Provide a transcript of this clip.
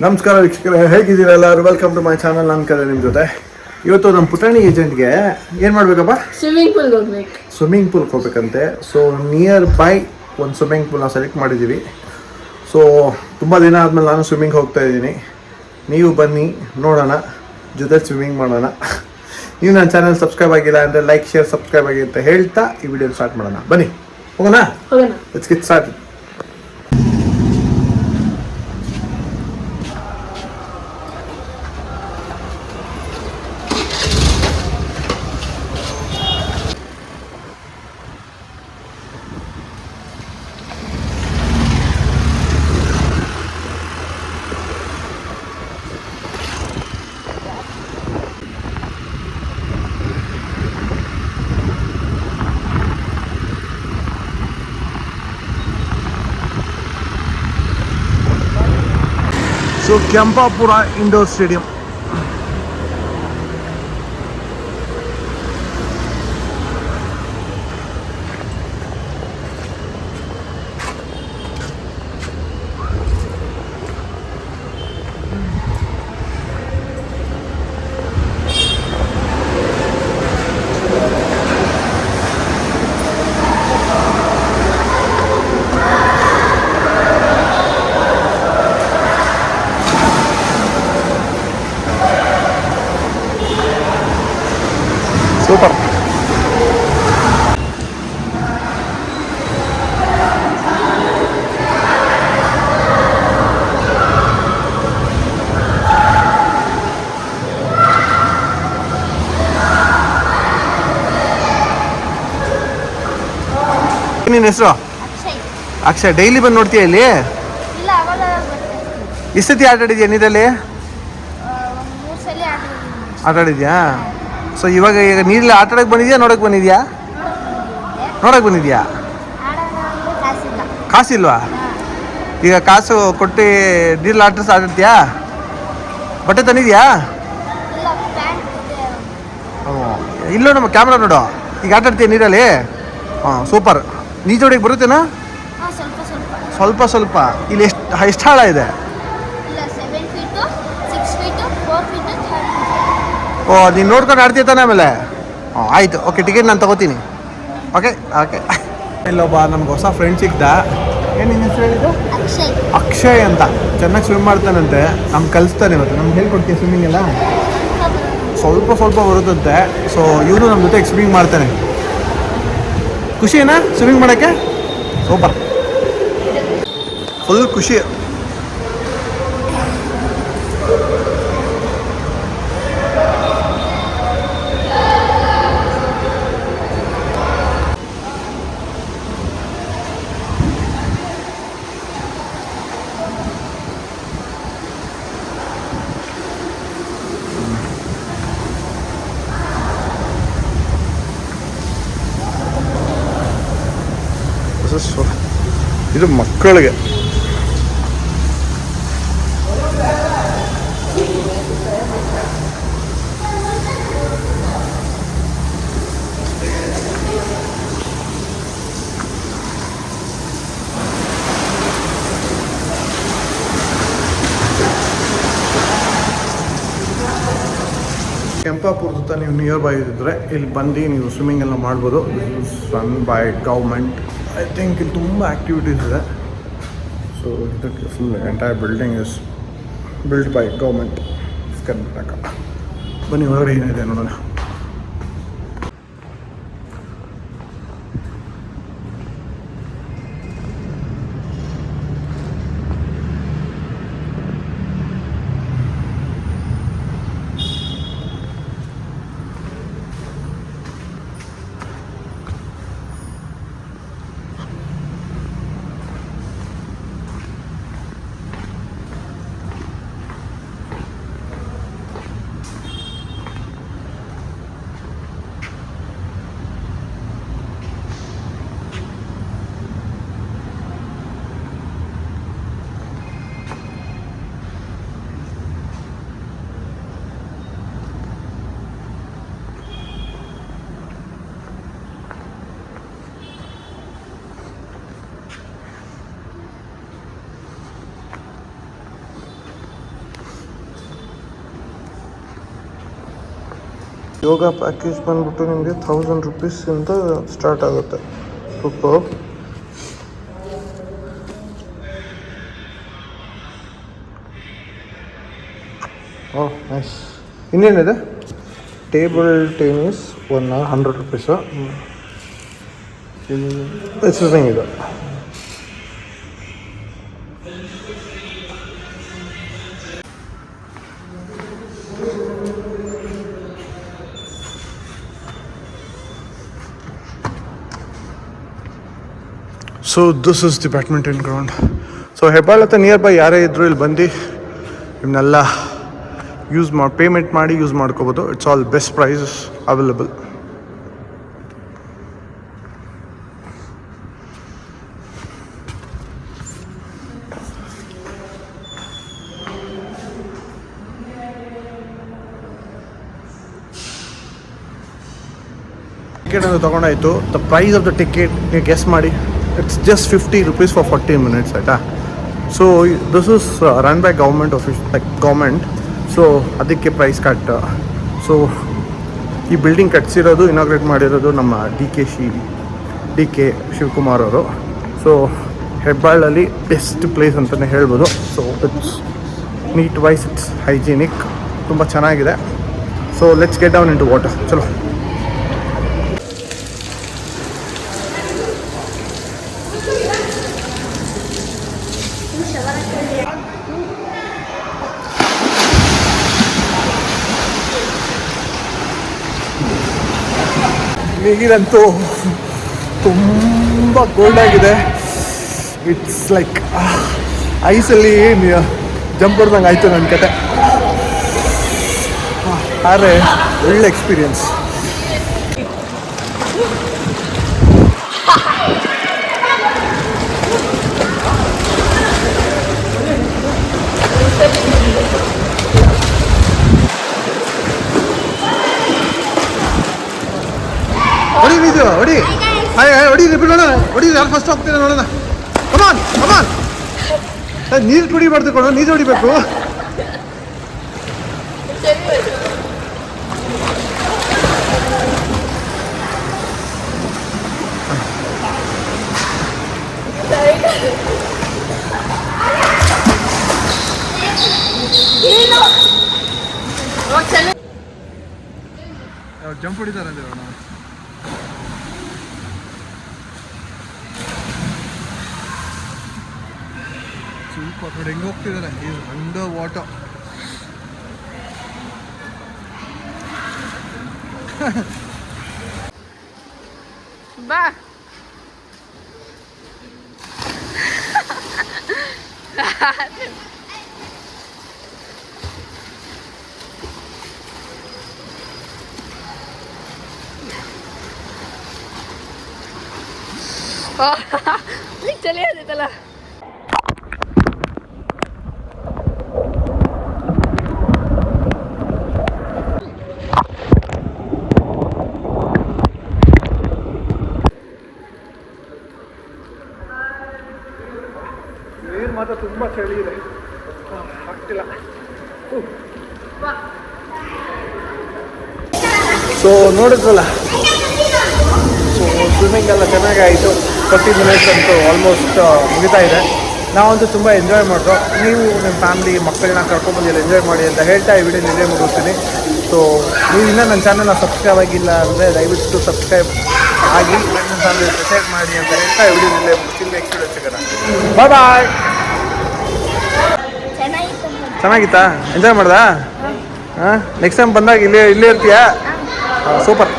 ನಮಸ್ಕಾರ ವೀಕ್ಷಕರೇ, ಹೇಗಿದ್ದೀರಾ ಎಲ್ಲರೂ? Welcome to my channel. ನನ್ನ ಕಡೆ ನಿಮ್ಮ ಜೊತೆ. ಇವತ್ತು ನಮ್ಮ ಪುಟಾಣಿ ಏಜೆಂಟ್ಗೆ ಏನು ಮಾಡಬೇಕಪ್ಪ? ಸ್ವಿಮ್ಮಿಂಗ್ ಪೂಲ್ಗೆ ಹೋಗ್ಬೇಕಂತೆ. ಸೊ ನಿಯರ್ ಬೈ ಒಂದು ಸ್ವಿಮ್ಮಿಂಗ್ ಪೂಲ್ನ ಸೆಲೆಕ್ಟ್ ಮಾಡಿದ್ದೀವಿ. ಸೊ ತುಂಬ ದಿನ ಆದಮೇಲೆ ನಾನು ಸ್ವಿಮ್ಮಿಂಗ್ ಹೋಗ್ತಾ ಇದ್ದೀನಿ. ನೀವು ಬನ್ನಿ, ನೋಡೋಣ, ಜೊತೆ ಸ್ವಿಮ್ಮಿಂಗ್ ಮಾಡೋಣ. ನೀವು ನನ್ನ ಚಾನಲ್ ಸಬ್ಸ್ಕ್ರೈಬ್ ಆಗಿಲ್ಲ ಅಂದರೆ ಲೈಕ್, ಶೇರ್, ಸಬ್ಸ್ಕ್ರೈಬ್ ಆಗಿ ಅಂತ ಹೇಳ್ತಾ ಈ ವಿಡಿಯೋ ಸ್ಟಾರ್ಟ್ ಮಾಡೋಣ. ಬನ್ನಿ, ಹೋಗೋಣ. Let's get start. So Kempapura indoor stadium. Super. ನಿನ್ನ ಹೆಸರು? ಅಕ್ಷಯ್. ಡೈಲಿ ಬಂದು ನೋಡ್ತೀಯ ಇಲ್ಲಿ? ಎಷ್ಟು ಸತಿ ಆಟ ಆಡಿದ್ಯಾ ನೀರಲ್ಲಿ? ಆಟ ಆಡಿದ್ಯಾ? ಸೊ ಇವಾಗ ನೀರಲ್ಲಿ ಆಟ ಆಡೋಕ್ಕೆ ಬಂದಿದ್ಯಾ, ನೋಡೋಕೆ ಬಂದಿದ್ಯಾ? ನೋಡೋಕೆ ಬಂದಿದ್ಯಾ? ಕಾಸಿಲ್ವಾ? ಈಗ ಕಾಸು ಕೊಟ್ಟು ನೀರಲ್ಲಿ ಆಟಾಡ್ತೀಯಾ? ಬಟ್ಟೆ ತಂದಿದ್ಯಾ? ಇಲ್ಲೋ ನಮ್ಮ ಕ್ಯಾಮ್ರಾ ನೋಡು. ಈಗ ಆಟಾಡ್ತೀಯ ನೀರಲ್ಲಿ? ಹಾಂ, ಸೂಪರ್. ನೀಚೋಡಿಗೆ ಬರುತ್ತೇನಾ? ಸ್ವಲ್ಪ ಸ್ವಲ್ಪ. ಇಲ್ಲಿ ಎಷ್ಟು ಆಳ ಇದೆ? ಓ, ನೀನು ನೋಡ್ಕೊಂಡು ಆಡ್ತೀಯ ತಾನೆ ಆಮೇಲೆ? ಹಾಂ, ಆಯಿತು. ಓಕೆ, ಟಿಕೆಟ್ ನಾನು ತೊಗೋತೀನಿ. Okay okay. ಇಲ್ಲೊಬ್ಬ ನಮ್ಗೆ ಹೊಸ ಫ್ರೆಂಡ್ ಸಿಗ್ದ. ಏನು ನಿನ್ನ ಹೆಸರು ಹೇಳಿದ್ದು? ಅಕ್ಷಯ್ ಅಂತ. ಚೆನ್ನಾಗಿ ಸ್ವಿಮ್ ಮಾಡ್ತಾನಂತೆ. ನಮ್ಗೆ ಕಲಿಸ್ತಾನೆ. ಇವತ್ತು ನಮ್ಗೆ ಹೇಳ್ಕೊಡ್ತೀವಿ ಸ್ವಿಮ್ಮಿಂಗ್ ಎಲ್ಲ. ಸ್ವಲ್ಪ ಸ್ವಲ್ಪ ಬರುತ್ತಂತೆ. ಸೊ ಇವನು ನಮ್ಮ ಜೊತೆ ಸ್ವಿಮ್ಮಿಂಗ್ ಮಾಡ್ತಾನೆ. ಖುಷಿನಾ ಸ್ವಿಮ್ಮಿಂಗ್ ಮಾಡೋಕ್ಕೆ? ಸೂಪರ್, ಫುಲ್ ಖುಷಿ. ಇದು ಮಕ್ಕಳಿಗೆ. ಕೆಂಪಾಪುರದ ನೀವು ನಿಯರ್ ಬೈ ಇದ್ದರೆ ಇಲ್ಲಿ ಬಂದು ನೀವು ಸ್ವಿಮ್ಮಿಂಗ್ ಎಲ್ಲ ಮಾಡ್ಬೋದು. Run by government. I think ಇಲ್ಲಿ ತುಂಬ ಆ್ಯಕ್ಟಿವಿಟೀಸ್ ಇದೆ. ಸೊ ಇದಕ್ಕೆ full entire building is build by government Karnataka. ಬನ್ನಿ ಹೊರಗಡೆ ಏನಿದೆ ನೋಡೋಣ. ಯೋಗ ಪ್ಯಾಕೇಜ್ ಬಂದ್ಬಿಟ್ಟು ನಿಮಗೆ 1000 ರೂಪೀಸಿಂದ ಸ್ಟಾರ್ಟ್ ಆಗುತ್ತೆ. ಸೂಪರ್. Oh nice. ಇನ್ನೇನಿದೆ? Table tennis 100 rupees. ಎಕ್ಸಸೈಸ್ ಇದು. So this is the badminton ground. So Hebbal ಹತ್ರ ನಿಯರ್ ಬೈ ಯಾರೇ ಇದ್ದರೂ ಇಲ್ಲಿ ಬಂದು ಇವನ್ನೆಲ್ಲ ಪೇಮೆಂಟ್ ಮಾಡಿ ಯೂಸ್ ಮಾಡ್ಕೋಬೋದು. It's all best prices available. Ticket ಅಂತ ತೊಗೊಂಡಾಯಿತು. The price of the ticket ನೀವು ಗೆಸ್ ಮಾಡಿ. It's just 50 rupees for 40 minutes ಆಯಿತಾ. So this is run by government. So ಅದಕ್ಕೆ ಪ್ರೈಸ್ ಕಟ್. ಸೊ ಈ ಬಿಲ್ಡಿಂಗ್ ಕಟ್ಸಿರೋದು, ಇನಾಗ್ರೇಟ್ ಮಾಡಿರೋದು ನಮ್ಮ ಡಿ ಕೆ ಶಿವಕುಮಾರ್ ಅವರು. ಸೊ ಹೆಬ್ಬಾಳಲ್ಲಿ ಬೆಸ್ಟ್ ಪ್ಲೇಸ್ ಅಂತಲೇ ಹೇಳ್ಬೋದು. So it's neat wise, it's hygienic, ತುಂಬ ಚೆನ್ನಾಗಿದೆ. So let's get down in to water. ಚಲೋ. ನೀರಂತೂ ತುಂಬ ಕೋಲ್ಡ್ ಆಗಿದೆ. ಇಟ್ಸ್ ಲೈಕ್ ಐಸಲ್ಲಿ ಜಂಪ್ ಹೊಡ್ದಂಗೆ ಆಯಿತು ನನ್ನ ಕತೆ. ಆದರೆ ಒಳ್ಳೆ ಎಕ್ಸ್ಪೀರಿಯನ್ಸ್. ಹೊಡಿ ಹೊಡಿ ನೋಡೋಣ. ಹೊಡಿ ಯಾರು ಫಸ್ಟ್ ಹೋಗ್ತೀರ ನೋಡೋಣ. ಕಮಾನ್ ಕಮಾನ್. ನೀರು ಕುಡಿಬಾರ್ದು ಕೊಡೋ, ನೀರು ಹೊಡಿಬೇಕು. ಜಂಪ್ ಹೊಡಿತಾರೆ ಸೂಪರ್. ನೋಡಿ ಹೆಂಗೆ ಹೋಗ್ತಿದ್ದಾರೆ ಈಸ್ ಅಂಡರ್ ವಾಟರ್. ಬಾ चले आते चला. ನೀರು ಮಾತ್ರ ತುಂಬ ಚಳಿ ಇದೆ, ಆಗ್ತಿಲ್ಲ. ಸೊ ನೋಡಿದ್ರಲ್ಲ, ಸೊ ಸ್ವಿಮ್ಮಿಂಗ್ ಎಲ್ಲ ಚೆನ್ನಾಗಾಯಿತು. 30 ಮಿನಿಟ್ಸ್ ಅಂತೂ ಆಲ್ಮೋಸ್ಟ್ ಮುಗಿತಾ ಇದೆ. ನಾವಂತೂ ತುಂಬ ಎಂಜಾಯ್ ಮಾಡಿದ್ರು. ನೀವು ನಿಮ್ಮ ಫ್ಯಾಮಿಲಿ ಮಕ್ಕಳನ್ನ ಕರ್ಕೊಂಬಂದು ಎಂಜಾಯ್ ಮಾಡಿ ಅಂತ ಹೇಳ್ತಾ ಈ ವಿಡಿಯೋ ಇಲ್ಲೇ ಮುಗಿಸ್ತೀನಿ. ಸೊ ನೀವು ಇನ್ನೂ ನನ್ನ ಚಾನಲ್ನ ಸಬ್ಸ್ಕ್ರೈಬ್ ಆಗಿಲ್ಲ ಅಂದರೆ ದಯವಿಟ್ಟು ಸಬ್ಸ್ಕ್ರೈಬ್ ಆಗಿ ನನ್ನ ಫ್ಯಾಮಿಲಿ ಡಿಸೈಡ್ ಮಾಡಿ ಅಂತ ಹೇಳ್ತಾ ಈ ವಿಡಿಯೋ ಇಲ್ಲೇ ಮುಗಿಸ್ತೀನಿ. ನೆಕ್ಸ್ಟ್ ವಿಡಿಯೋ ಸಿಗೋಣ. ಬಾಯ್ ಬಾಯ್. ಚೆನ್ನಾಗಿತ್ತಾ? ಎಂಜಾಯ್ ಮಾಡ್ದಾ? ಹಾಂ, ನೆಕ್ಸ್ಟ್ ಟೈಮ್ ಬಂದಾಗ ಇಲ್ಲೇ ಇರ್ತೀಯಾ? ಸೂಪರ್.